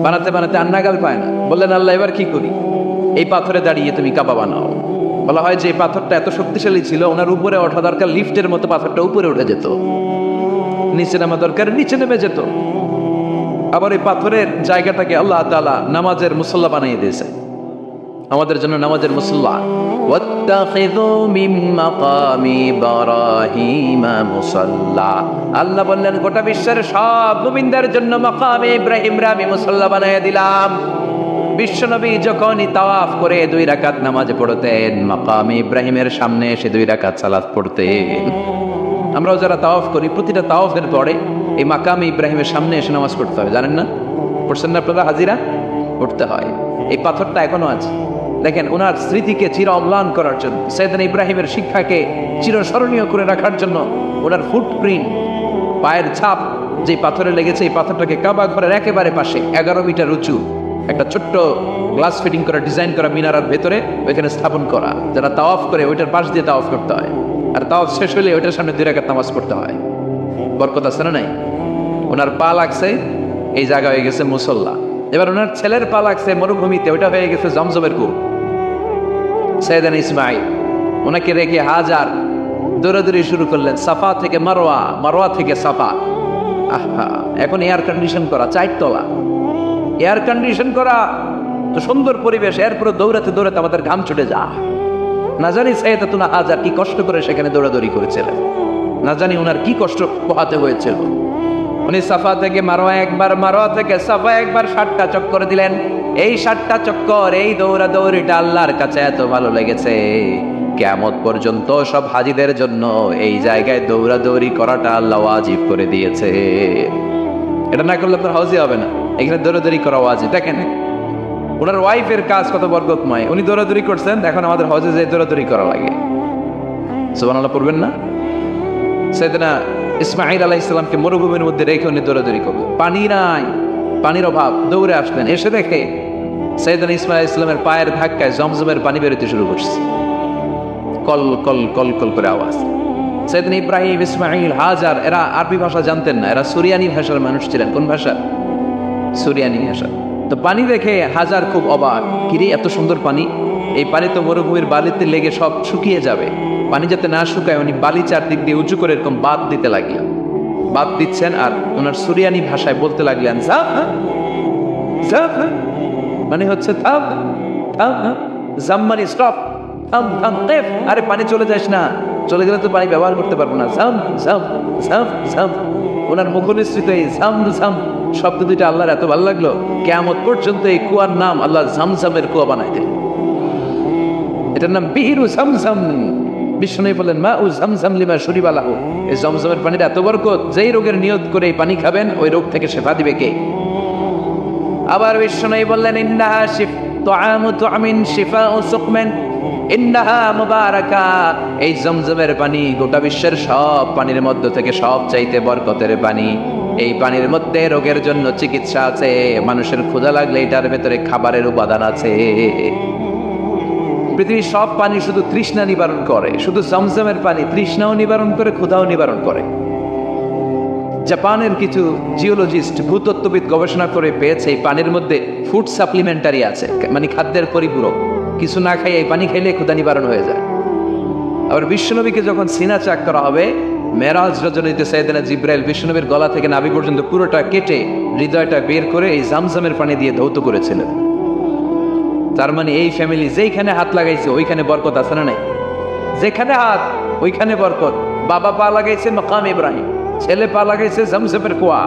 বানাতে বানাতে আর নাগাল পায় না। বললেন আল্লাহ এবার কি করি? এই পাথরে দাঁড়িয়ে তুমি কাবা বানাও। বলা হয় যে এই পাথরটা এত শক্তিশালী ছিল, ওনার উপরে ওঠা দরকার, লিফটের মতো পাথরটা উপরে উঠে যেত, নিচে নামা দরকার নিচে নেমে যেত। আবার এই পাথরের জায়গাটাকে আল্লাহ তাআলা নামাজের মুসল্লা বানিয়ে দিয়েছে, আমাদের জন্য নামাজের মুসল্লা। ওয়াত্তাখিযু মিন মাকামি ইব্রাহিমা মুসাল্লা। আল্লাহ বললেন গোটা বিশ্বের সব মুমিনদের জন্য মাকামে ইব্রাহিমরা আমি মুসল্লা বানিয়ে দিলাম। বিশ্বনবী যখনই তাওয়াফ করে 2 রাকাত নামাজ পড়তেন, মাকামে ইব্রাহিমের সামনে এসে 2 রাকাত সালাত পড়তেন। আমরাও যারা তাওয়াফ করি, প্রতিটা তাওয়াফের পরে এই মাকামে ইব্রাহিমের সামনে এসে নামাজ পড়তে হয়, জানেন না? পড়ছেন না আপনারা? হাজিরা পড়তে হয়। এই পাথরটা এখনো আছে। দেখেন, ওনার স্মৃতিকে চির অম্লান করার জন্য, সাইয়েদনা ইব্রাহিমের শিক্ষাকে চিরস্মরণীয় করে রাখার জন্য ওনার ফুটপ্রিন্ট, পায়ের ছাপ যে পাথরে লেগেছে, এই পাথরটাকে কাবা ঘরের একেবারে পাশে 11 মিটার উঁচু একটা ছোট্ট গ্লাস ফিটিং করা, ডিজাইন করা মিনারার ভেতরে ওইখানে স্থাপন করা। যারা তাওয়াফ করে ওইটার পাশ দিয়ে তাওয়াফ করতে হয়, আর তাওয়াফ শেষ হলে ওইটার সামনে 2 রাকাত নামাজ পড়তে হয়। বরকত আছে না নাই? ওনার পা লাগছে, এই জায়গা হয়ে গেছে মুসল্লা। এবার ওনার ছেলের পা লাগছে মরুভূমিতে, ওইটা হয়ে গেছে জমজমের কূপ। সাইয়েদনা ইসমাঈল ওনাকে রেখে হাজার দৌড়াদৌড়ি শুরু করলেন, সাফা থেকে মারওয়া, মারওয়া থেকে সাফা। আহা, এখন এয়ার কন্ডিশন করা, 4 তলা এয়ার কন্ডিশন করা, তো সুন্দর পরিবেশ, এরপরে দৌড়াতে দৌড়াতে আমাদের ঘাম ছুটে যা। না জানি সাইয়েদাতুনা হাজার কি কষ্ট করে সেখানে দৌড়াদৌড়ি করেছিলেন, না জানি ওনার কি কষ্ট পোহাতে হয়েছিল। উনি সাফা থেকে মারওয়া একবার, মারওয়া থেকে সাফা একবার 7টা চক্কর দিলেন। এই 7টা চক্কর, এই দৌড়াদৌড়িটা আল্লাহর কাছে এত ভালো লেগেছে, কিয়ামত পর্যন্ত সব হাজিদের জন্য এই জায়গায় দৌড়াদৌড়ি করাটা আল্লাহ ওয়াজিব করে দিয়েছে। এটা না করলে আপনার হজই হবে না, এখানে দৌড়াদৌড়ি করা ওয়াজিব। দেখেন ওনার ওয়াইফের কাজ কত বরকতময়, উনি দৌড়াদৌড়ি করছেন, এখন আমাদের হজে যে দৌড়াদৌড়ি করা লাগে। সুবহানাল্লাহ পড়বেন না? সাইয়েদনা ইসমাঈল আলাইহিস সালামকে মরুভূমির মধ্যে রেখে উনি দৌড়াদৌড়ি করলেন, পানি নাই, পানির অভাব, দৌড়ে আসলেন। এসে দেখে সাইয়েদনা ইসমাঈল আলাইহিস সালামের পায়ের ধাক্কায় জমজমের পানি বেরোতে শুরু করছে, কল কল কল কল করে আওয়াজ। সাইয়েদনা ইব্রাহিম, ইসমাঈল, হাজার এরা আরবি ভাষা জানতেন না, এরা সুরিয়ানি ভাষার মানুষ ছিলেন। কোন ভাষা? সুরিয়ানি ভাষা। তো পানি দেখে হাজার খুব অবাক, কিরে এত সুন্দর পানি, এই পানি তো মরুভূমির বালিতে লেগে সব শুকিয়ে যাবে। পানি যাতে না শুকায় উনি বালি চারদিক দিয়ে উঁচু করে এরকম বাদ দিতে লাগলেন, বাদ দিচ্ছেন আর ওনার সুরিয়ানি ভাষায় বলতে লাগলেন জাফ জাফ, মানে হচ্ছে থাম থাম, জাম মানে স্টপ, থাম থাম, কেফ, আরে পানি চলে যাস না, চলে গেলে তো পানি ব্যবহার করতে পারবো না, জাম জাম জাম জাম। ওনার মুখনিসৃত এই জাম জাম শব্দ দুইটা আল্লাহর এত ভালো লাগলো, কিয়ামত পর্যন্ত এই কুয়ার নাম আল্লাহ জামজামের কুয়া বানাই দিলেন। এটার নাম বিহিরু জামজাম। বিষ্ণু বলেন মা উ জামজাম লিমা শুরিবা লাহু, এই জমজমের পানির এত বরকত, যেই রোগের নিয়ত করে এই পানি খাবেন ওই রোগ থেকে শেফা দিবে কে? আবার বিষ্ণু বললেন ইন্নাহা তুআমু তুআমিন শিফাউ সুকমান ইন্নাহা মুবারাকা, এই জমজমের পানি গোটা বিশ্বের সব পানির মধ্য থেকে সব চাইতে বরকতের পানি। এই পানির মধ্যে রোগের জন্য চিকিৎসা আছে, মানুষের ক্ষুধা লাগলে এটার ভেতরে খাবারের উপাদান আছে। পৃথিবীর সব পানি শুধু তৃষ্ণা নিবারণ করে, শুধু জমজমের পানি তৃষ্ণাও নিবারণ করে, ক্ষুধাও নিবারণ করে। জাপানের কিছু জিওলজিস্ট, ভূতত্ত্ববিদ গবেষণা করে পেয়েছে এই পানির মধ্যে ফুড সাপ্লিমেন্টারি আছে, মানে খাদ্যের পরিপূরক। কিছু না খাই এই পানি খাইলে ক্ষুধা নিবারণ হয়ে যায়। আবার বিশ্বনবীকে যখন সিনা চাক করা হবে, মেরাজ রজনীতে সাইয়েদনা জিবরাইল বিশ্বনবীর গলা থেকে নাভি পর্যন্ত পুরোটা কেটে হৃদয়টা বের করে এই জামজামের পানি দিয়ে ধৌত করেছিলেন। তার মানে এই ফ্যামিলি যেইখানে হাত লাগাইছে ওইখানে বরকত আছে না নাই? যেখানে হাত ওইখানে বরকত। বাবা পা লাগাইছে মাকাম ইব্রাহিম, ছেলে পা লাগাইছে জমজমের কুয়া,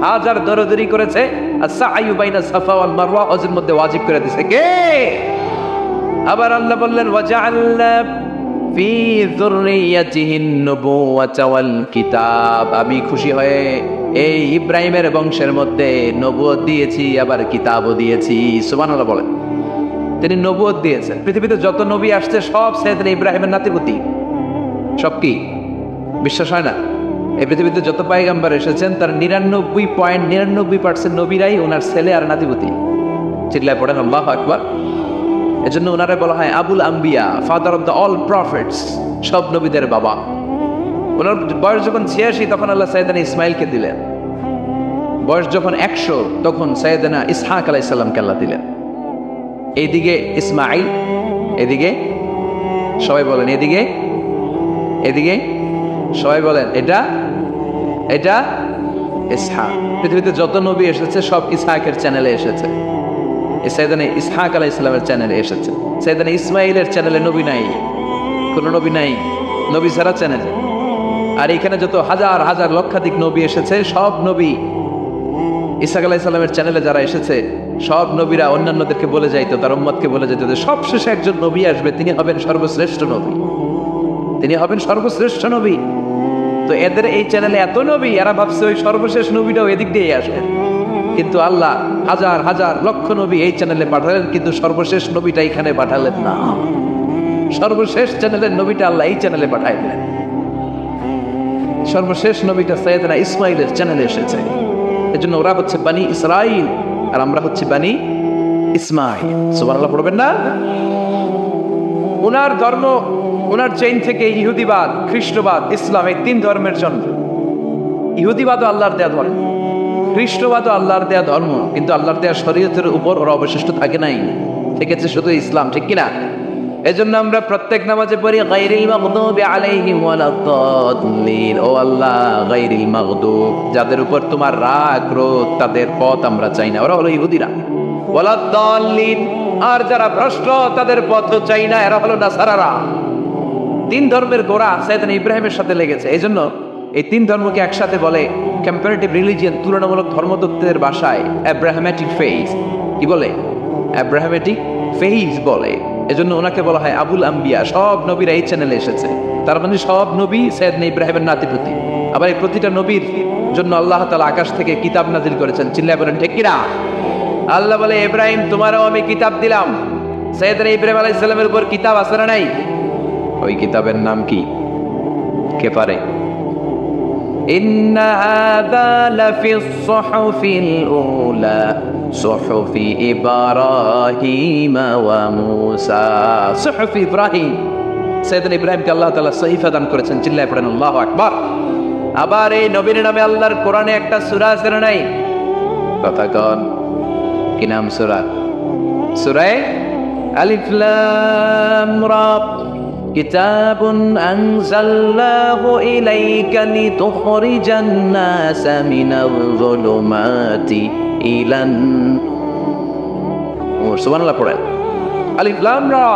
হাজার দৌড়াদৌড়ি করেছে, আর সাআয়ু বাইনা সাফা ওয়াল মারওয়া হজের মধ্যে ওয়াজিব করে দিয়েছে কে? আবার আল্লাহ বললেন ওয়াজআলনা ফি যুররিয়াতিহিন নুবুওয়াতা ওয়াল কিতাব, আমি খুশি হয়ে এই ইব্রাহিমের বংশের মধ্যে নবুয়ত দিয়েছি, আবার কিতাবও দিয়েছি। সুবহানাল্লাহ বলেন। তিনি নবুয়ত দিয়েছেন। পৃথিবীতে যত নবী আসছে সব সাইয়েদনা ইব্রাহিমের নাতিপুতি। সব কি বিশ্বাস হয় না? এই পৃথিবীতে যত পয়গম্বর এসেছেন তার 99.99% নবীরাই ওনার ছেলে আর নাতিপুতি। চিল্লায় পড়েন আল্লাহু আকবার। এজন্য ওনারে বলা হয় আবুল আম্বিয়া, father of the all prophets, সব নবীদের বাবা। ওনার বয়স যখন 86 তখন আল্লাহ সাইয়েদনা ইসমাইলকে দিলেন। বয়স যখন 100 তখন সাইয়েদনা ইসহাক আলাইহিস সালামকে আল্লাহ দিলেন। এইদিকে ইসমাইল, এদিকে সবাই বলেন এদিকে, এদিকে সবাই বলেন এটা এটা ইসহাক। পৃথিবীতে যত নবী এসেছে সব ইসহাকের চ্যানেলে এসেছে। সাইয়েদনা ইসহাক আলাইহিস সালামের চ্যানেলে এসেছে। সাইয়েদনা ইসমাইলের চ্যানেলে নবী নাই, কোনো নবী নাই, নবী ছাড়া চ্যানেল। আর এখানে যত হাজার হাজার লক্ষাধিক নবী এসেছে সব নবী ইসহাক আলাইহিস সালামের চ্যানেলে যারা এসেছে সব নবীরা অন্যান্যদেরকে বলে যাইতো, তার উম্মতকে বলে যাইতো যে সবশেষে একজন নবী আসবে, তিনি হবেন সর্বশ্রেষ্ঠ নবী, তিনি হবেন সর্বশ্রেষ্ঠ নবী। তো এদের এই চ্যানেলে এত নবী, এরা ভাবছে ওই সর্বশেষ নবীটাও এদিক দিয়ে আসবে। কিন্তু আল্লাহ হাজার হাজার লক্ষ নবী এই চ্যানেলে পাঠালেন, কিন্তু সর্বশেষ নবীটা এখানে পাঠালেন না। সর্বশেষ চ্যানেলের নবীটা আল্লাহ এই চ্যানেলে পাঠাইলেন। সর্বশেষ নবীটা সাইয়েদনা ইসমাইলের চ্যানেলে এসেছে। এজন্য ওরা হচ্ছে বানি ইসরাইল আর আমরা হচ্ছে বানি ইসমাইল। সুবহানাল্লাহ পড়বেন না? ওনার ধর্ম, ওনার চেইন থেকে ইহুদিবাদ, খ্রিস্টবাদ, ইসলাম, এই 3 ধর্মের জন্ম। ইহুদিবাদও আল্লাহর দেয়া ধর্ম, খ্রিস্টবাদও আল্লাহর দেয়া ধর্ম, কিন্তু আল্লাহর দেয়া শরীয়তের উপর ওরা অবশিষ্ট থাকে নাই, থেকেছে শুধু ইসলাম, ঠিক কিনা? এজন্য আমরা প্রত্যেক নামাজে পড়ি গায়রিল মাগদুবি আলাইহিম ওয়ালাদ-দাল্লিন। ও আল্লাহ, গায়রিল মাগদুব, যাদের উপর তোমার রাগ ক্রোধ, তাদের পথ আমরা চাই না, ওরা হলো ইহুদিরা। ওয়ালাদ-দাল্লিন, আর যারা ভ্রষ্ট তাদের পথও চাই না, এরা হলো নাসারারা। 3 ধর্মের গোড়া সাইয়েদনা ইব্রাহিমের সাথে লেগেছে। এই জন্য এই 3 ধর্মকে একসাথে বলে কম্পারেটিভ রিলিজিয়ন, তুলনামূলক ধর্মতত্ত্বের ভাষায় অ্যাব্রাহামেটিক ফেইথ। কি বলে? অ্যাব্রাহামেটিক ফেইথ বলে। এজন্য ওনাকে বলা হয় আবুল আম্বিয়া। সব নবীরা এই চ্যানেলে এসেছে, তার মানে সব নবী সাইয়েদনা ইব্রাহিমের নাতিপুতি। আবার এই প্রতিটা নবীর জন্য আল্লাহ তাআলা আকাশ থেকে কিতাব নাজিল করেছেন। চিল্লায় বলেন ঠিক কিনা? আল্লাহ বলে ইব্রাহিম তোমারও আমি কিতাব দিলাম। সাইয়েদনা ইব্রাহিম আলাইহিস সালামের উপর কিতাব আছে না নাই? ওই কিতাবের নাম কি? কে পারে? ইন্না হাযা লাফিস সুহুফিল উলা সুহুফি ইব্রাহিম ওয়া মূসা। সুহুফি ইব্রাহিম, সাইয়েদনা ইব্রাহিমকে আল্লাহ তাআলা সহিফা দান করেছেন। চিল্লায় পড়েন আল্লাহু আকবার। আবার এই নবীর নামে আল্লাহর কোরআনে একটা সূরা আছে না নাই? কথা কন, কি নাম সূরা? সূরা আলিফ লাম রা। কিতাবুন আনজালনাহু ইলাইকা লিতুখরিজান নাসা মিনাল যুলুমাতি ইলান নূর। সুবহানাল্লাহ পড়েন। আলিফ লাম রা,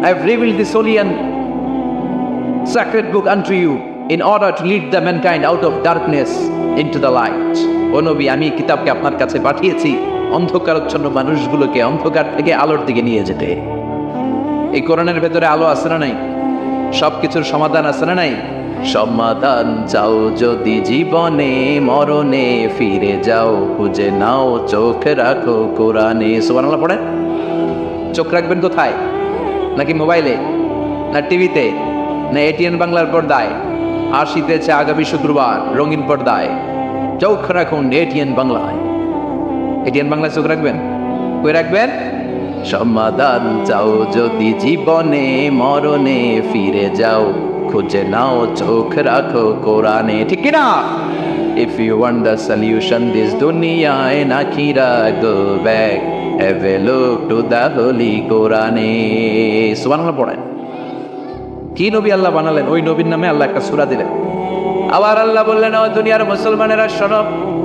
I have revealed this holy and sacred book unto you in order to lead the mankind out of darkness into the light. ও নবী, আমি কিতাবকে আপনার কাছে পাঠিয়েছি অন্ধকারাচ্ছন্ন মানুষগুলোকে অন্ধকার থেকে আলোর দিকে নিয়ে যেতে। এই কোরআনের ভেতরে আলো আছে না নাই? সবকিছুর সমাধান আছে না নাই? সমাধান চাও যদি জীবনে মরণে, ফিরে যাও খুঁজে নাও চোখ রাখো কোরআনে। সুবহানাল্লাহ পড়েন। চোখ রাখবেন কোথায়? নাকি মোবাইলে, না টিভিতে, না এটিএন বাংলার পর্দায়? আসিতেছে আগামী শুক্রবার রঙিন পর্দায়। চোখ রাখুন এটিএন বাংলায়। এটিএন বাংলায় চোখ রাখবেন? কই রাখবেন? সমাধান চাও যদি জীবনে মরণে, ফিরে যাও খুঁজে নাও চোখ রাখো কোরআনে, ঠিক কিনা? If you want the solution this dunya and akhirah, go back, have a look to the holy Quran. সুবহানাল্লাহ পড়েন। কি নবী আল্লাহ বানালেন, ওই নবীর নামে আল্লাহ একটা সূরা দিলেন। আবার আল্লাহ বললেন, ও দুনিয়ার মুসলমানেরা শোনো,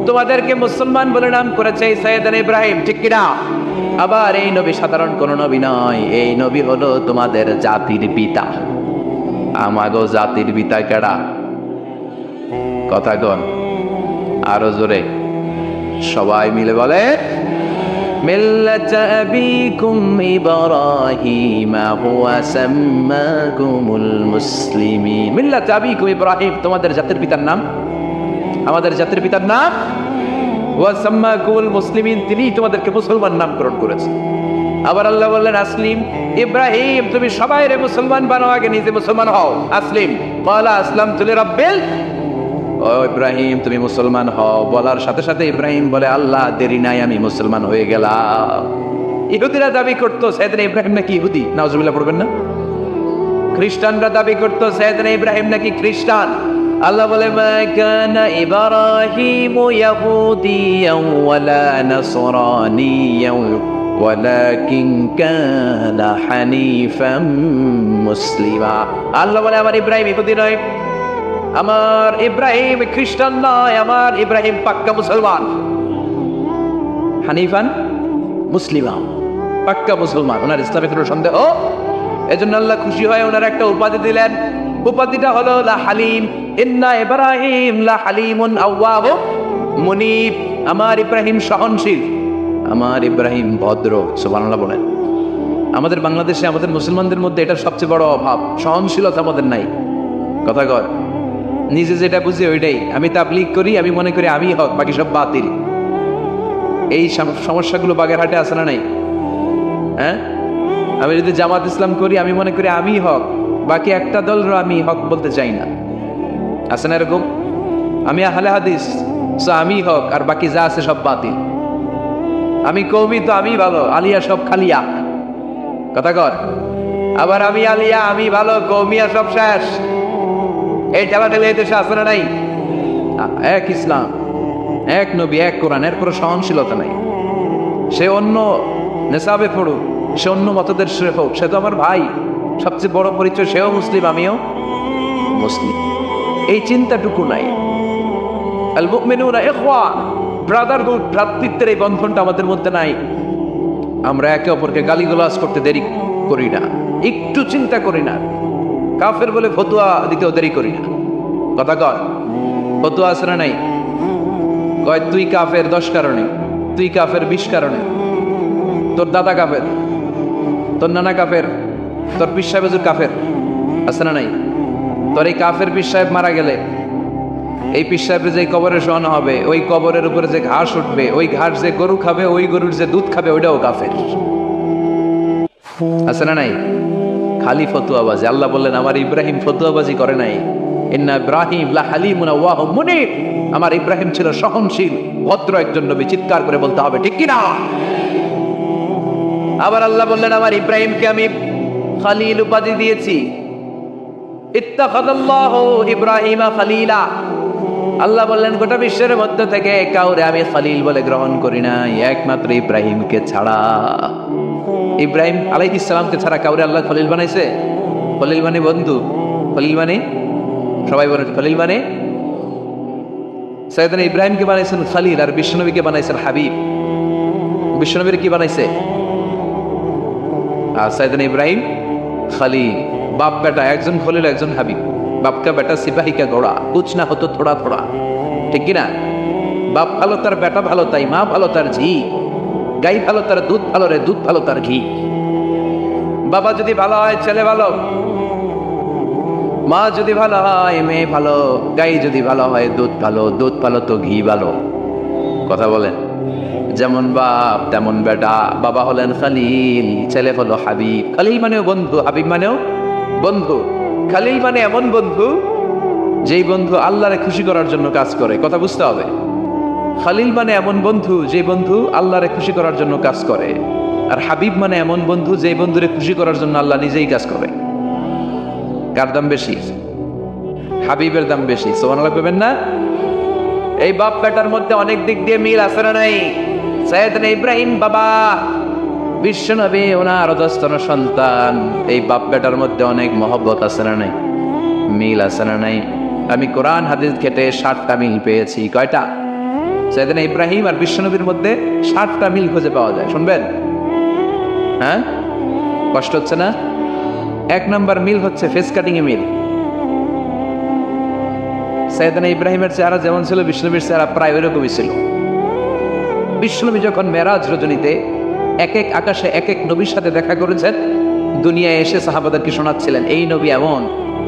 তোমাদেরকে মুসলমান বলে নাম করেছে সাইয়েদনা ইব্রাহিম, ঠিক কিনা? আবার এই নবী সাধারণ কোন নবী নয়, এই নবী হলো তোমাদের জাতির পিতা। আমাগো জাতির পিতা কেডা? কথা কন আরো জোরে, সবাই মিলে বলে মিল্লাতা আবিকুম ইব্রাহিম হুয়া সাম্মাকুমুল মুসলিমিন। মিল্লাতা আবিকুম ইব্রাহিম, তোমাদের জাতির পিতার নাম, আমাদের জাতির পিতার নাম ওয়া সাম্মাকুমুল মুসলিমিন, তিনি তোমাদেরকে মুসলমান নামকরণ করেছেন। আবার আল্লাহ বললেন আসলিম, ইব্রাহিম তুমি সবাইরে মুসলমান বানাও, আগে নিজে মুসলমান হও। আসলিম ক্বালা আসলামতু লিরাব্বিল, ও ইব্রাহিম তুমি মুসলমান হও। বলার সাথে সাথে ইব্রাহিম বলে আল্লাহ দেরি নাই, আমি মুসলমান হয়ে গেলাম। ইহুদিরা দাবি করতো সাইয়েদনা ইব্রাহিম নাকি ইহুদি, নাউজুবিল্লাহ পড়বেন না? খ্রিস্টানরা দাবি করতো সাইয়েদনা ইব্রাহিম নাকি খ্রিস্টান। আল্লাহ বলে মা কানা ইব্রাহিমু ইয়াহুদিয়ান ওয়ালা নাসরানিয়ান ওয়ালাকিন কানা হানিফাম মুসলিমা। আল্লাহ বলে আমার ইব্রাহিম ইহুদি নয়, আমার ইব্রাহিম খ্রিস্টান নয়, আমার ইব্রাহিম পাক্কা মুসলমান। হানিফান মুসলিমা, পাক্কা মুসলমান, ওনার ইসলামে কোনো সন্দেহ। এজন্য আল্লাহ খুশি হয়ে ওনার একটা উপাধি দিলেন, উপাধিটা হলো লা হালিম। ইন্না ইব্রাহিম লা হালিমুন আওয়াব মুনিব। আমার ইব্রাহিম সহনশীল, আমার ইব্রাহিম ভদ্র। সুবহানাল্লাহ বলেন। আমাদের বাংলাদেশে আমাদের মুসলমানদের মধ্যে এটা সবচেয়ে বড় অভাব, সহনশীলতা আমাদের নাই। কথা কর, নিজে যেটা বুঝি ওইটাই। আমি তাবলীগ করি, আমি মনে করি আমি হক, বাকি সব বাতিল। এই সমস্যাগুলো বাগেরহাটে আছে না নাই? হ্যাঁ, আমি যদি জামাত ইসলাম করি, আমি মনে করি আমি হক, বাকি একটা দলরও আমি হক বলতে চাই না। আছে না এরকম? আমি আহলে হাদিস, সো আমি হক, আর বাকি যা আছে সব বাতিল। আমি কওমি, তো আমি ভালো, আলিয়া সব খালিয়া। কথা কর। আবার আমি আলিয়া, আমি ভালো, কওমিয়া সব শেষ। এই ঠেলাঠেলি এই দেশে আছে না নাই? এক ইসলাম, এক নবী, এক কোরআন, এর কোনো সহনশীলতা নাই। সে অন্য নেশাবে পড়ুক, সে অন্য মতদের সে হোক, সে তো আমার ভাই। সবচেয়ে বড় পরিচয়, সেও মুসলিম, আমিও মুসলিম। এই চিন্তাটুকু নাই। আল মুমিনুনা ইখওয়া, ব্রাদারহুড, ভ্রাতৃত্বের এই বন্ধনটা আমাদের মধ্যে নাই। আমরা একে অপরকে গালিগালাজ করতে দেরি করি না, একটু চিন্তা করি না। কাফের বলে ফতুয়া দিতেও দেরি করি না। কথা কর, ফতুয়া আছে না নাই? কয় তুই কাফের 10 কারণে, তুই কাফের 20 কারণে, তোর দাদা কাফের, তোর নানা কাফের, তোর পীর সাহেব হুজুর কাফের। আছে না নাই? তোর এই কাফের পীর সাহেব মারা গেলে, এই পীর সাহেবের যে কবরে শোয়ানো হবে, ওই কবরের উপরে যে ঘাস উঠবে, ওই ঘাস যে গরু খাবে, ওই গরুর যে দুধ খাবে, ওইটাও কাফের। আছে না নাই? খালি ফতুয়াবাজি। আল্লাহ বললেন আমার ইব্রাহিম ফতুয়াবাজি করে নাই। ইন্না ইব্রাহিম লা হালিমুন আওয়াহুম মুনিব। আমার ইব্রাহিম ছিল সহনশীল, ভদ্র একজন নবী। চিৎকার করে বলতে হবে ঠিক কি না? আবার আল্লাহ বললেন আমার ইব্রাহিমকে আমি খলিল উপাধি দিয়েছি। ইত্তাখাযাল্লাহু ইব্রাহিমা খলিলা। আল্লাহ বললেন গোটা বিশ্বের মধ্যে থেকে কাউরে আমি খলিল বলে গ্রহণ করি নাই, একমাত্র ইব্রাহিমকে ছাড়া। ইব্রাহিম আলাইহিস সালামকে ছাড়া কাউরে আল্লাহ খলিল বানাইছে? খলিল মানে বন্ধু, খলিল মানে সবাই বলে খলিল মানে। সাইয়েদনা ইব্রাহিমকে বানাইছেন খলিল, আর বিশ্বনবীকে বানাইছেন হাবিব। বিশ্বনবীর কি বানাইছে? আর সাইয়েদনা ইব্রাহিম খলিল। বাপ বেটা, একজন খলিল একজন হাবিব। বাপ কা বেটা সিপাহী কা ঘোড়া, কুছ না হতো থোড়া থোড়া। ঠিক কিনা? বাপ ভালো তার বেটা ভালো, তাই মা ভালো তার ঝি। গাই ভালো তার দুধ ভালো রে, দুধ ভালো তার ঘি। বাবা যদি ভালো হয় ছেলে ভালো, মা যদি ভালো হয় মেয়ে ভালো, গাই যদি ভালো হয় দুধ ভালো, দুধ ভালো তো ঘি ভালো। কথা বলেন। যেমন বাপ তেমন বেটা। বাবা হলেন খলিল, ছেলে হলো হাবিব। খলিল মানেও বন্ধু, হাবিব মানেও বন্ধু। খলিল মানে এমন বন্ধু যেই বন্ধু আল্লাহরে খুশি করার জন্য কাজ করে। কথা বুঝতে হবে। খলিল মানে এমন বন্ধু যে বন্ধু আল্লাহরে খুশি করার জন্য কাজ করে। আর হাবিব মানে এমন বন্ধু যে বন্ধুরে খুশি করার জন্য আল্লাহ নিজেই কাজ করে। কার দাম বেশি? হাবিবের দাম বেশি। সুবহানাল্লাহ কইবেন না? এই বাপ বেটার মধ্যে অনেক দিক দিয়ে মিল আছে না নাই? সাইয়েদনা ইব্রাহিম বাবা, বিশ্বনবী ওনার অধস্তন সন্তান। এই বাপ বেটার মধ্যে অনেক মহব্বত আছে না নাই? মিল আছে না নাই? আমি কোরআন হাদিস ঘেটে 60টা মিল পেয়েছি। কয়টা? সাইয়েদনা ইব্রাহিম আর বিশ্বনবীর মধ্যে 60টা মিল খুঁজে পাওয়া যায়। শুনবেন? হ্যাঁ, কষ্ট হচ্ছে না? 1 নাম্বার মিল হচ্ছে ফেস কাটিং এ মিল। সাইয়েদনা ইব্রাহিমের চেহারা যেমন ছিল, বিশ্বনবীর চেহারা প্রায় ওইরকমই ছিল। বিশ্বনবী যখন মেরাজ রজনীতে এক এক আকাশে এক এক নবীর সাথে দেখা করেছেন, দুনিয়ায় এসে সাহাবাদেরকে শোনাচ্ছিলেন এই নবী এমন,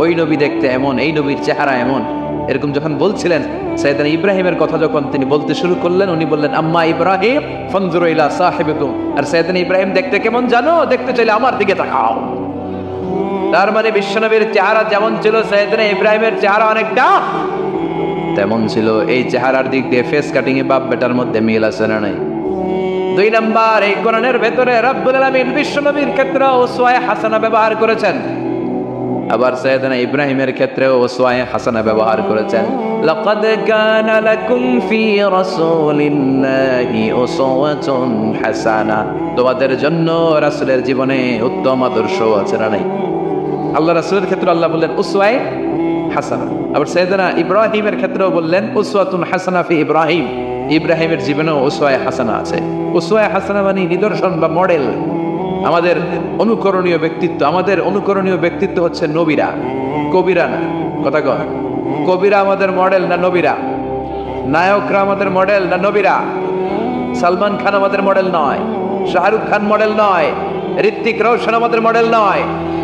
ওই নবী দেখতে এমন, এই নবীর চেহারা এমন। এরকম যখন বলছিলেন, সাইয়েদনা ইব্রাহিমের কথা যখন তিনি বলতে শুরু করলেন, উনি বললেন আম্মা ইব্রাহিম ফানজুরু ইলা সাহিবিকুম। আর সাইয়েদনা ইব্রাহিম দেখতে কেমন জানো? দেখতে চাইলে আমার দিকে তাকাও। তার মানে বিশ্বনবীর চেহারা যেমন ছিল, সাইয়েদনা ইব্রাহিমের চেহারা অনেকটা তেমন ছিল। এই চেহারার দিক দিয়ে ফেস কাটিং এ বাপ বেটার মধ্যে মিল আছে না নাই? 2 নাম্বার, এই কোরআনের ভেতরে রব্বুল আলামিন বিশ্বনবীর ক্ষেত্রে উসওয়ায়ে হাসানা ব্যবহার করেছেন। আবার সাইয়েদনা ইব্রাহিমের ক্ষেত্রেও উসওয়ায়ে হাসানা ব্যবহার করেছেন। লাকাদ কানা লাকুম ফি রাসূলিল্লাহি উসওয়াতুন হাসানা, তোমাদের জন্য রাসূলের জীবনে উত্তম আদর্শ আছে না নাই? আল্লাহ রাসূলের ক্ষেত্রে আল্লাহ বললেন উসওয়ায়ে হাসানা। আবার সাইয়েদনা ইব্রাহিমের ক্ষেত্রেও বললেন উসওয়াতুন হাসানা ফি ইব্রাহিম, ইব্রাহিমের জীবনেও উসওয়ায়ে হাসানা আছে। উসওয়ায়ে হাসানা মানে নিদর্শন বা মডেল, আমাদের অনুকরণীয় ব্যক্তিত্ব। আমাদের অনুকরণীয় ব্যক্তিত্ব হচ্ছে নবীরা, কবিরা না। কথা কয়, কবিরা আমাদের মডেল না নবীরা? নায়করা আমাদের মডেল না নবীরা? সালমান খান আমাদের মডেল নয়, শাহরুখ খান মডেল নয়, ঋত্বিক রোশন আমাদের মডেল নয়,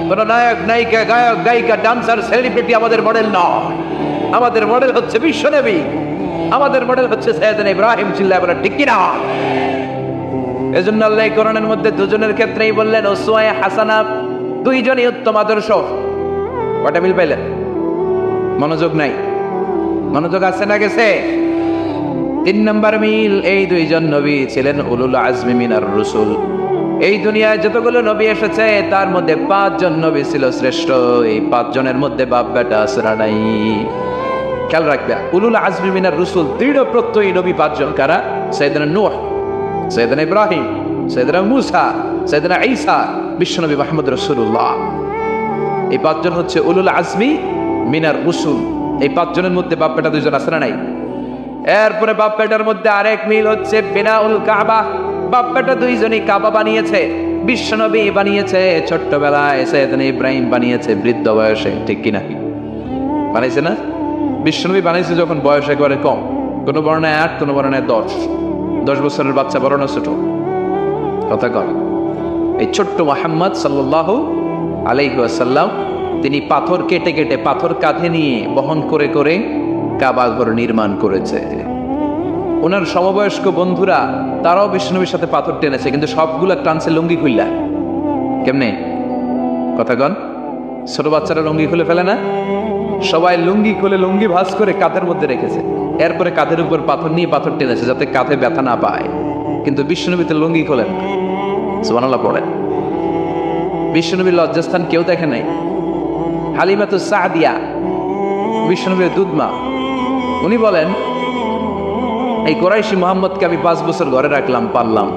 কোন নায়ক নায়িকা গায়ক গায়িকা ডান্সার সেলিব্রিটি আমাদের মডেল নয়। আমাদের মডেল হচ্ছে বিশ্বনবী, আমাদের মডেল হচ্ছে সাইয়েদনা ইব্রাহিম। চিল্লায় বলেন ঠিক কিনা? এজন্য আল্লাহ কোরআনের মধ্যে দুজনের ক্ষেত্রেই বললেন উসওয়ায়ে হাসানা, দুইজনই উত্তম আদর্শ। কয়টা মিল পাইলেন? মনোযোগ নাই? মনোযোগ আছে না গেছে? 3 নম্বর মিল, এই দুইজন নবী ছিলেন উলুল আজমি মিনার রসুল। এই দুনিয়ায় যতগুলো নবী এসেছে তার মধ্যে 5 জন নবী ছিল শ্রেষ্ঠ। এই 5 জনের মধ্যে বাপ বেটা আসরা নাই। খেয়াল রাখবে, উলুল আজমি মিনার রসুল দৃঢ় প্রত্যয়ী নবী 5 জন। কারা? সাইয়েদনা নূহ, সাইয়েদনা ইব্রাহিম, সাইয়েদনা মূসা, সাইয়েদনা ঈসা, বিশ্বনবী মুহাম্মদ রাসূলুল্লাহ। এই 5 জন হচ্ছে উলুল আজমি মিনার রসুল। এই 5 জনের মধ্যে বাপ বেটা 2 জন আছে না নাই? এরপরে বাপ বেটার মধ্যে আরেক মিল হচ্ছে বিনাউল কাবা। বাপ বেটা 2 জনই কাবা বানিয়েছে। বিশ্বনবী বানিয়েছে ছোট্টবেলায়, সাইয়েদনা ইব্রাহিম বানিয়েছে বৃদ্ধ বয়সে। ঠিক কিনা? বানাইছে না? বিশ্বনবী বানাইছে যখন বয়স একেবারে কম, কোনো বর্ণায় 8, কোনো বর্ণায় 10 বছরের বাচ্চা, বড় না ছোট? কথা কর। এই ছোট্ট মুহাম্মদ সাল্লাল্লাহু আলাইহি ওয়াসাল্লাম তিনি পাথর কেটে কেটে, পাথর কাঁধে নিয়ে বহন করে করে কাবা ঘর নির্মাণ করেছে। ওনার সমবয়স্ক বন্ধুরা তারাও বিশ্বনবীর সাথে পাথর টেনেছে, কিন্তু সবগুলা টানছে লুঙ্গি খুললা। কেমনে? কথা কন। ছোট বাচ্চারা লুঙ্গি খুলে ফেলে না? সবাই লুঙ্গি খুলে লুঙ্গি ভাঁজ করে কাঁধের মধ্যে রেখেছে। এরপরে কাঁধের উপর পাথর নিয়ে পাথর টেনেছে যাতে কাঁধে ব্যথা না পায়। কিন্তু বিশ্বনবীতে লুঙ্গি খোলেন। সুবহানাল্লাহ পড়েন। বিশ্বনবীর লজ্জাস্থান কেউ দেখে নাই। হালিমাতুস সাদিয়া, বিশ্বনবীর দুধমা, উনি বলেন এই কোরাইশি মুহাম্মদকে আমি 5 বছর ঘরে রাখলাম, পাললাম।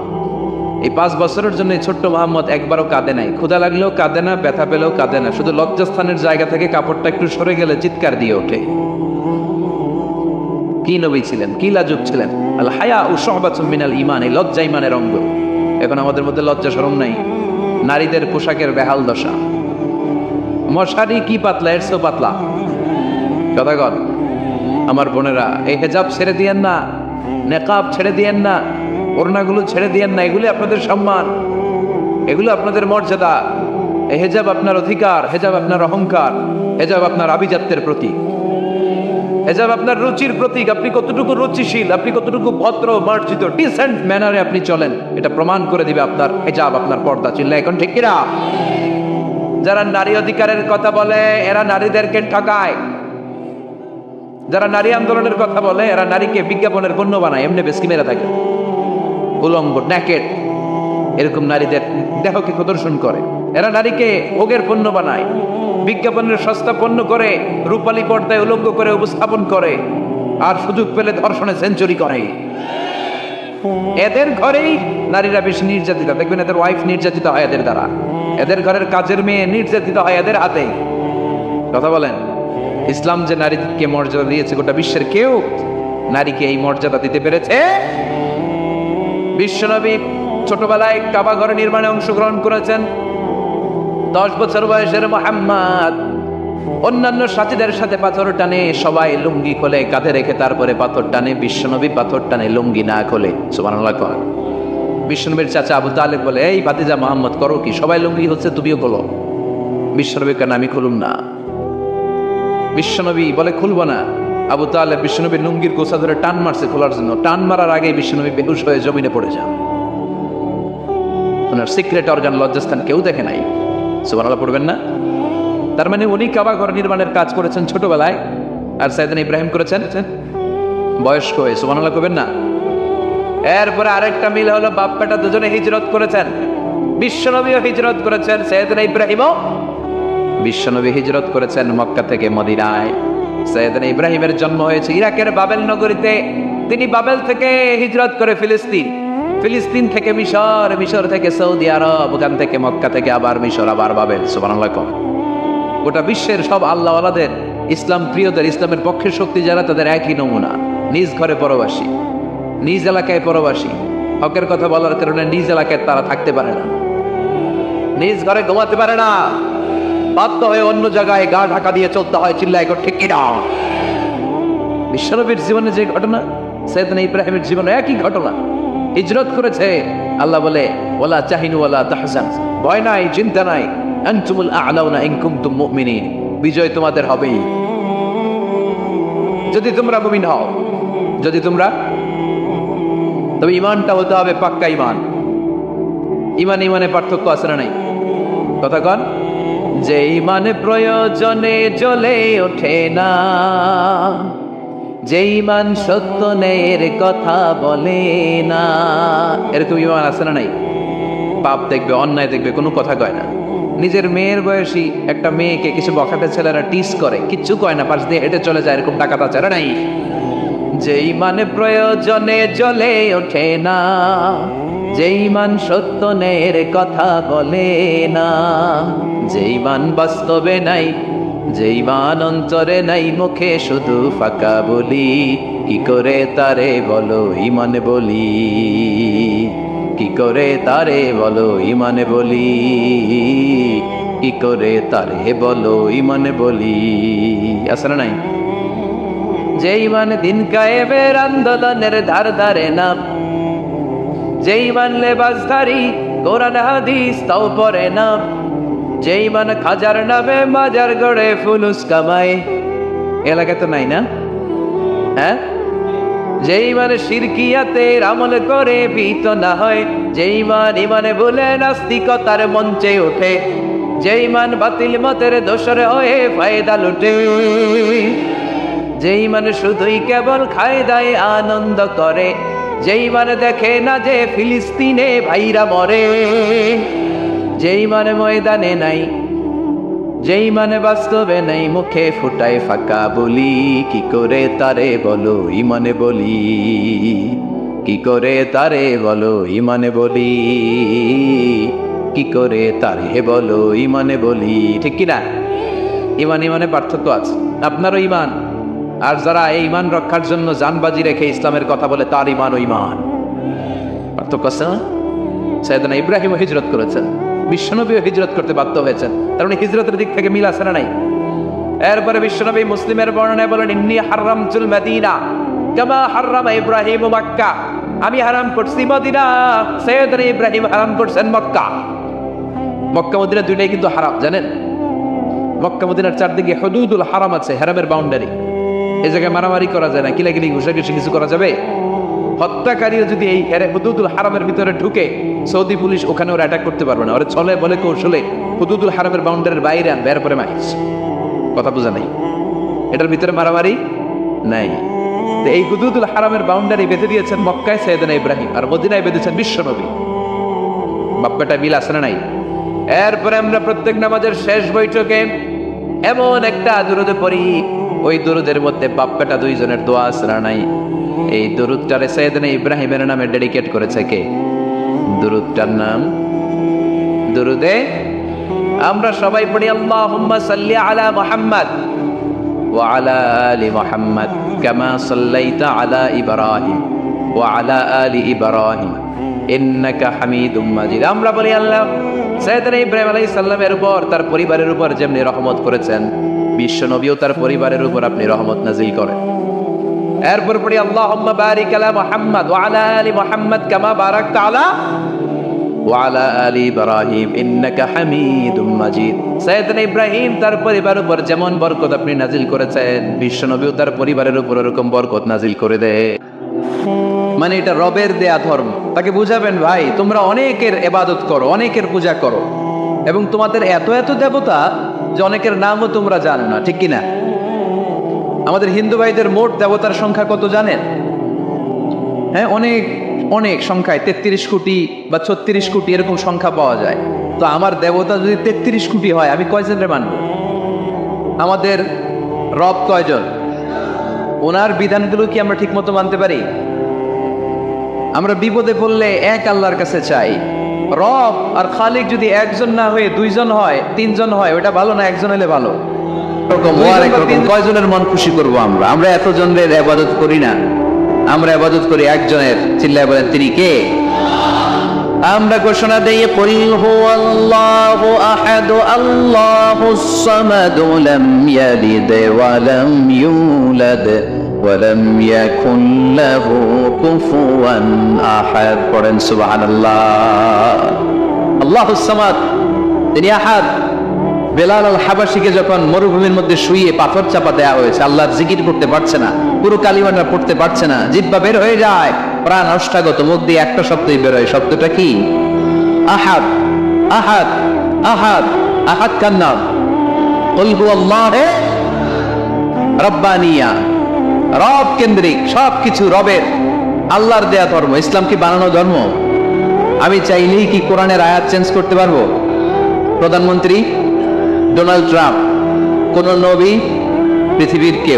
এই 5 বছরের জন্য এই ছোট্ট মুহাম্মদ একবারও কাঁদে নাই। ক্ষুধা লাগলেও কাঁদে না, ব্যথা পেলেও কাঁদে না। শুধু লজ্জাস্থানের জায়গা থেকে কাপড়টা একটু সরে গেলে চিৎকার দিয়ে ওঠে। কি নবী ছিলেন, কি লাজুক ছিলেন। আল হায়া শুবাতুম মিনাল ঈমান, এই লজ্জা ঈমানের অঙ্গ। এখন আমাদের মধ্যে লজ্জা শরম নাই। নারীদের পোশাকের বেহাল দশা। মশারি কি পাতলা, এর চেয়েও পাতলা। কথা কন। আমার বোনেরা, এই হেজাব ছেড়ে দিয়েন না, নেকাব ছেড়ে দিয়েন না, ওড়নাগুলো ছেড়ে দিয়েন না। এগুলি আপনাদের সম্মান, এগুলো আপনাদের মর্যাদা। এই হেজাব আপনার অধিকার, হেজাব আপনার অহংকার, হেজাব আপনার আভিজাত্যের প্রতীক, হেজাব আপনার রুচির প্রতীক। আপনি কতটুকু রুচিশীল, আপনি কতটুকু ভদ্র মার্জিত ডিসেন্ট ম্যানারে আপনি চলেন, এটা প্রমাণ করে দিবে আপনার হেজাব, আপনার পর্দা। চিল্লা এখন ঠিক কিনা? যারা নারী অধিকারের কথা বলে এরা নারীদেরকে ঠকায়। যারা নারী আন্দোলনের কথা বলে এরা নারীকে বিজ্ঞাপনের পণ্য বানায়, এমনি বেশকি মেরে থাকে। উলঙ্গ, নেকেড, এরকম নারীদের দেহকে প্রদর্শন করে। এরা নারীকে ভোগের পণ্য বানায়, বিজ্ঞাপনের সস্তা পণ্য করে, রূপালী পর্দায় উলঙ্গ করে উপস্থাপন করে, আর সুযোগ পেলে ধর্ষণে সেঞ্চুরি করে। এদের ঘরেই নারীরা বেশি নির্যাতিত। দেখবেন এদের ওয়াইফ নির্যাতিত হয় এদের দ্বারা, এদের ঘরের কাজের মেয়ে নির্যাতিত হয় এদের হাতে। কথা বলেন। ইসলাম যে নারীকে মর্যাদা দিয়েছে, গোটা বিশ্বের কেউ নারীকে এই মর্যাদা দিতে পেরেছে? বিশ্বনবী ছোটবেলায় কাবা ঘর নির্মাণে অংশগ্রহণ করেছেন। 10 বছর বয়সের মুহাম্মদ অন্যান্য সাথীদের সাথে পাথর টানে, সবাই লুঙ্গি খোলে কাঁধে রেখে, তারপরে পাথর টানে। বিশ্বনবী পাথর টানে লুঙ্গি না খোলে। সুবহানাল্লাহ। বিশ্বনবীর চাচা আবু তালেব বলে, এই ভাতিজা মুহাম্মদ করো কি? সবাই লুঙ্গি হচ্ছে, তুমিও খোলো। বিশ্বনবী কেন? আমি খুলুম না। বিশ্বনবী বলে খুলবো না। আবু তালেব বিশ্বনবীর লুঙ্গির গোছা ধরে টান মারছে খোলার জন্য। টান মারার আগে বিশ্বনবী বেহুশ হয়ে জমিনে পড়ে যান। ওনার সিক্রেট অর্গান, লজ্জাস্থান কেউ দেখে নাই। সুবহানাল্লাহ পড়বেন না? তার মানে উনি কাবা ঘর নির্মাণের কাজ করেছেন ছোটবেলায়, আর সাইয়েদনা ইব্রাহিম করেছেন বয়স্ক হয়ে। সুবহানাল্লাহ করবেন না? এরপরে আরেকটা মিল হলো বাপ বেটা দুজনে হিজরত করেছেন। বিশ্বনবীও হিজরত করেছেন, সাইয়েদনা ইব্রাহিমও বিশ্বনবী হিজরত করেছেন মক্কা থেকে মদিনায়। সাইয়েদনা ইব্রাহিমের জন্ম হয়েছে ইরাকের বাবেল নগরীতে। তিনি বাবেল থেকে হিজরত করে ফিলিস্তিন, ফিলিস্তিন থেকে মিশর, মিশর থেকে সৌদি আরব, ওখান থেকে মক্কা থেকে আবার মিশর, আবার বাবেল। সুবহানাল্লাহ। গোটা বিশ্বের সব আল্লাহওয়ালাদের, ইসলাম প্রিয়দের, ইসলামের পক্ষের শক্তি যারা, তাদের একই নমুনা। নিজ ঘরে পরবাসী, নিজ এলাকায় পরবাসী। হকের কথা বলার কারণে নিজ এলাকায় তারা থাকতে পারে না, নিজ ঘরে ঘুমাতে পারে না, বাধ্য হয়ে অন্য জায়গায় গা ঢাকা দিয়ে চলতে হয়। চিল্লায় ঠিক কিনা? বিশ্বনবীর জীবনে যে ঘটনা, সাইয়েদনা ইব্রাহিমের জীবনে একই ঘটনা। হিজরত করেছে, আল্লাহ বলে ওয়ালা তাহিনু ওয়ালা তাহজান, ভয় নাই, চিন্তা নাই, আনতুমুল আ'লাউনা ইন কুনতুম মুমিনিন, বিজয় তোমাদের হবেই যদি তোমরা মুমিন হও। যদি তোমরা, তবে ঈমানটা হতে হবে পাক্কা ঈমান। ঈমান ঈমানে পার্থক্য আছে না নাই? কথা কন। যে ঈমানে প্রয়োজনে জ্বলে ওঠে না, যে ঈমান সত্য ন্যায়ের কথা বলে না, এরকম ঈমান আছে না নাই? পাপ দেখবে, অন্যায় দেখবে, কোনো কথা কয় না। নিজের মেয়ের বয়সী একটা মেয়েকে কিছু বখাটে ছেলেরা টিস করে, কিচ্ছু কয় না, পাশ দিয়ে হেঁটে চলে যায়, এরকম টাকাটা চারা নাই। যে ঈমানে প্রয়োজনে জ্বলে ওঠে না, যে ঈমান সত্য ন্যায়ের কথা বলে না, যে ঈমান বাস্তবে নাই, যে ঈমান অন্তরে নাই, মুখে শুধু ফাঁকা বলি, কি করে তারে বলো ঈমানে বলি, কি করে তারে বলো ঈমানে বলি, কি করে তারে বলো ঈমানে বলি। আছে না নাই? যে ঈমান দিন কায়েমের আন্দোলনের ধার ধারে না, যে ঈমান লেবাসধারী কোরআন হাদিস তাও পড়ে না, যে ঈমান খাজার নামে মাজার গড়ে ফুলুস কামায়। এলাকা তো নাই না? হ্যাঁ। যে ঈমান শিরকিয়াতের আমল করে ভীত না হয়, যে ঈমান ঈমানে ভুলে নাস্তিকতার মঞ্চে ওঠে, যে ঈমান বাতিল মতের দোসর হয়ে ফায়দা লুটে, যে ঈমান শুধুই কেবল খায় দায় আনন্দ করে, যে ঈমান দেখে না যে ফিলিস্তিনে ভাইরা মরে, যে ঈমান ময়দানে নাই, যে ঈমান বাস্তবে নাই, মুখে ফুটায় ফাঁকা বলি, কি করে তারে বলো ঈমানে বলি, কি করে তারে বলো ঈমানে বলি, কি করে তারে বলো ঈমানে বলি। ঠিক কিনা? ঈমান ঈমানে পার্থক্য আছে। আপনারও ঈমান, আর যারা এই ঈমান রক্ষার জন্য জানবাজি রেখে ইসলামের কথা বলে, তার ঈমান ও ঈমান পার্থক্য আছে না? সাইয়েদনা ইব্রাহিমও হিজরত করেছেন, বিশ্বনবীও হিজরত করতে বাধ্য হয়েছেন, তার মানে হিজরতের দিক থেকে মিল আছে না নাই? এরপরে বিশ্বনবী মুসলিমের বর্ণনায় বলেন, ইন্নী হারামতুল মদিনা কামা হারামা ইব্রাহিম মক্কা, আমি হারাম করছি মদিনা, সাইয়েদনা ইব্রাহিম হারাম করছেন মক্কা। মক্কা মদিনা দুইটাই কিন্তু হারাম, জানেন? মক্কা মদিনার চারদিকে হুদুদুল হারাম আছে, হারামের বাউন্ডারি। এই জায়গায় মারামারি করা যায় না, কিলাকিলি ঘুষাঘুষি কিছু করা যাবে? হত্যাকারীও যদি এই হুদুদুল হারামের ভিতরে ঢুকে, সৌদি পুলিশ ওখানে ওরা অ্যাটাক করতে পারবে না। ওরা ছলে বলে কৌশলে হুদুদুল হারামের বাউন্ডারির বাইরে আনবে, এরপরে মাইস। কথা বোঝা নাই? এটার ভিতরে মারামারি নাই। তো এই হুদুদুল হারামের বাউন্ডারি বেঁধে দিয়েছেন মক্কায় সাইয়েদনা ইব্রাহিম, আর মদিনায় বেঁধেছেন বিশ্বনবী। বাপ্পাটা মিল আছে না নাই? এরপরে আমরা প্রত্যেক নামাজের শেষ বৈঠকে এমন একটা দুরুদ পড়ি, ওই দুরুদের মধ্যে বাপ্পাটা দুইজনের দোয়া আছে না নাই? এই দুরুদটারে সাইয়েদনা ইব্রাহিমের নামে ডেডিকেট করেছে কে? দুরুদটার নাম দুরুদে আমরা সবাই পড়ি, আল্লাহুম্মা সাল্লি আলা মুহাম্মাদ ওয়া আলা আলি মুহাম্মাদ কামা সাল্লাইতা আলা ইব্রাহিম ওয়া আলা আলি ইব্রাহিম ইন্নাকা হামিদুম মাজিদ। আমরা বলি, আল্লাহ সাইয়েদনা ইব্রাহিম আলাইহিস সালামের উপর, তার পরিবারের উপর যেমনি রহমত করেছেন, বিশ্ব নবীও তার পরিবারের উপর আপনি রহমত নাজিল করেন। এরপর পড়ি, আল্লাহুম্মা বারিক আলা মুহাম্মাদ ওয়া আলা আলি মুহাম্মাদ কামা বারাকতা আলা ওয়া আলা আলি ইব্রাহিম ইন্নাকা হামিদুম মাজিদ। সাইয়েদনা ইব্রাহিম তার পরিবারের উপর যেমন বরকত আপনি নাজিল করেছেন, বিশ্ব নবীও তার পরিবারের উপর এরকম বরকত নাজিল করে দেয়। মানে এটা রবের দেয়া ধর্ম। তাকে বুঝাবেন, ভাই তোমরা অনেকের ইবাদত করো, অনেকের পূজা করো, এবং তোমাদের এত এত দেবতা যে অনেকের নামও তোমরা জানো না। ঠিক কিনা? আমাদের হিন্দু ভাইদের মোট দেবতার সংখ্যা কত জানেন? হ্যাঁ, অনেক অনেক সংখ্যায় 33 কোটি বা 36 কোটি এরকম সংখ্যা পাওয়া যায়। তো আমার দেবতা যদি 33 কোটি হয়, আমি কয়জনের মানবো? আমাদের রব কয়জন? ওনার বিধানগুলো কি আমরা ঠিক মতো মানতে পারি? আমরা বিপদে পড়লে এক আল্লাহর কাছে চাই। রব আর খালিক যদি একজন না হয়ে দুইজন হয়, তিনজন হয়, ওটা ভালো না একজন হলে ভালো? কয়জনের মন খুশি করব আমরা? আমরা এতজনের ইবাদত করি না, আমরা ইবাদত করি একজনের। চিল্লায় বলেন তিনি কে? আমরা ঘোষণা দেই, কুল হুয়াল্লাহু আহাদ আল্লাহুস সামাদ লাম ইয়ালিদ ওয়া লাম ইউলাদ ওয়া লাম ইয়াকুল লাহু কুফুয়ান আহাদ। পড়েন সুবহানাল্লাহ। আল্লাহুস সামাদ, তিনি আহাদ। বেলাল আল হাবাসীকে যখন মরুভূমির মধ্যে শুইয়ে পাথর চাপা দেওয়া হয়েছে, আল্লাহর জিকির করতে পারছে না, পুরো কালিমাটা পড়তে পারছে না, জিহ্বা বের হয়ে যায়, প্রাণ অষ্টাগত, মুখ দিয়ে একটা শব্দই বের হয়। শব্দটা কি? আহাদ। আহাদ আহাদ আহাদ কার নাম? কুল হুয়াল্লাহু রাব্বানিয়া, রব কেন্দ্রিক, সবকিছু রবের, আল্লাহর দেয়া ধর্ম। ইসলাম কি বানানো ধর্ম? আমি চাইলেই কি কোরআনের আয়াত চেঞ্জ করতে পারবো? প্রধানমন্ত্রী ডোনাল্ড ট্রাম্প, কোন নবী, পৃথিবীর কেউ